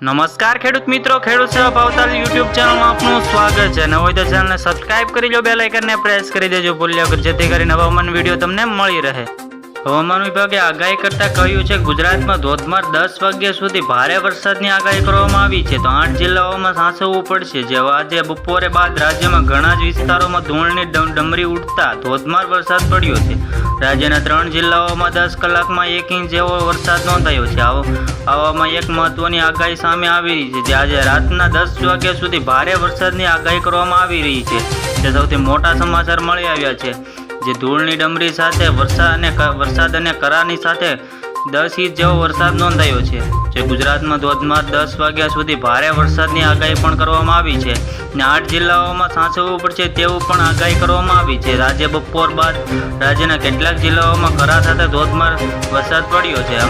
નમસ્કાર ખેડૂત મિત્રો, ખેડૂત સેવા ભાવતાલ યુટ્યુબ ચેનલમાં આપનું સ્વાગત છે। ન હોય તો ચેનલને સબસ્ક્રાઇબ કરી લો, બેલ આઇકનને પ્રેસ કરી દેજો ભૂલ્યા વગર, જેથી કરીને હવામાન વિડીયો તમને મળી રહે। હવામાન વિભાગે આગાહી કરતા કહ્યું છે ગુજરાતમાં ધોધમાર 10 વાગ્યા સુધી ભારે વરસાદની આગાહી કરવામાં આવી છે। તો 8 જિલ્લાઓમાં સાચવવું પડશે। જેવા આજે બપોરે બાદ રાજ્યમાં ઘણા જ વિસ્તારોમાં ધૂળની ડમરી ઉડતા ધોધમાર વરસાદ પડ્યો છે। રાજ્યના 3 જિલ્લાઓમાં 10 કલાકમાં 1 ઇંચ જેવો વરસાદ નોંધાયો છે। આવામાં એક મહત્વની આગાહી સામે આવી રહી છે, જે આજે રાતના 10 વાગ્યા સુધી ભારે વરસાદની આગાહી કરવામાં આવી રહી છે। તે સૌથી મોટા સમાચાર મળી આવ્યા છે, જે ધૂળની ડમરી સાથે વરસાદ અને કરાની સાથે 10 ઇંચ જેવો વરસાદ નોંધાયો છે। જે ગુજરાતમાં ધોધમાર 10 વાગ્યા સુધી ભારે વરસાદની આગાહી પણ કરવામાં આવી છે અને 8 જિલ્લાઓમાં સાચવવું પડશે તેવું પણ આગાહી કરવામાં આવી છે। આજે બપોર બાદ રાજ્યના કેટલાક જિલ્લાઓમાં કરા સાથે ધોધમાર વરસાદ પડ્યો છે।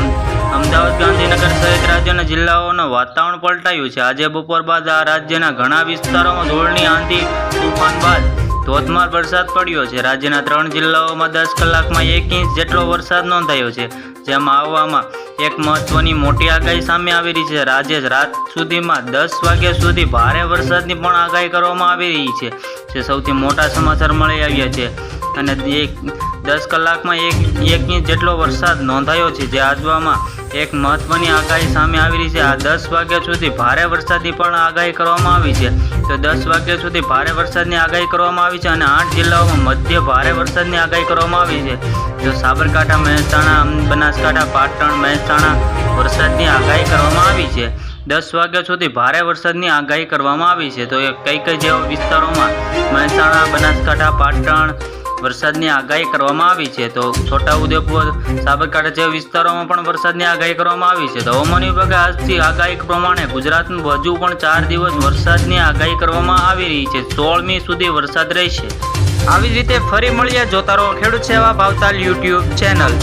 અમદાવાદ, ગાંધીનગર સહિત રાજ્યના જિલ્લાઓનું વાતાવરણ પલટાયું છે। આજે બપોર બાદ આ રાજ્યના ઘણા વિસ્તારોમાં ધૂળની આંધી તૂફાન બાદ ધોધમાર વરસાદ પડ્યો છે। રાજ્યના 3 જિલ્લાઓમાં 10 કલાકમાં 1 ઇંચ જેટલો વરસાદ નોંધાયો છે। જેમાં આવવામાં એક મહત્વની મોટી આગાહી સામે આવી રહી છે। આજે રાત સુધીમાં 10 વાગ્યા સુધી ભારે વરસાદની પણ આગાહી કરવામાં આવી રહી છે। જે સૌથી મોટા સમાચાર મળી આવ્યા છે અને 10 કલાકમાં 1 ઇંચ જેટલો વરસાદ નોંધાયો છે। જે આજવામાં એક મહત્વની આગાહી સામે આવી રહી છે। આ 10 વાગ્યા સુધી ભારે વરસાદની પણ આગાહી કરવામાં આવી છે। તો 10 વાગ્યા સુધી ભારે વરસાદની આગાહી કરવામાં આવી છે અને 8 જિલ્લાઓમાં મધ્ય ભારે વરસાદની આગાહી કરવામાં આવી છે। તો સાબરકાંઠા, મહેસાણા, બનાસકાંઠા, પાટણ, મહેસાણા વરસાદની આગાહી કરવામાં આવી છે। 10 વાગ્યા સુધી ભારે વરસાદની આગાહી કરવામાં આવી છે। તો કઈ જેવા વિસ્તારોમાં મહેસાણા, બનાસકાંઠા, પાટણ વરસાદની આગાહી કરવામાં આવી છે। તો છોટાઉદેપુર, સાબરકાંઠા જેવા વિસ્તારોમાં પણ વરસાદની આગાહી કરવામાં આવી છે। તો હવામાન વિભાગે આજથી આગાહી પ્રમાણે ગુજરાતમાં હજુ પણ 4 દિવસ વરસાદની આગાહી કરવામાં આવી રહી છે। 16મી સુધી વરસાદ રહેશે। આવી જ રીતે ફરી મળીએ, જોતા રહો ખેડૂત સેવા ભાવતાલ યુટ્યુબ ચેનલ।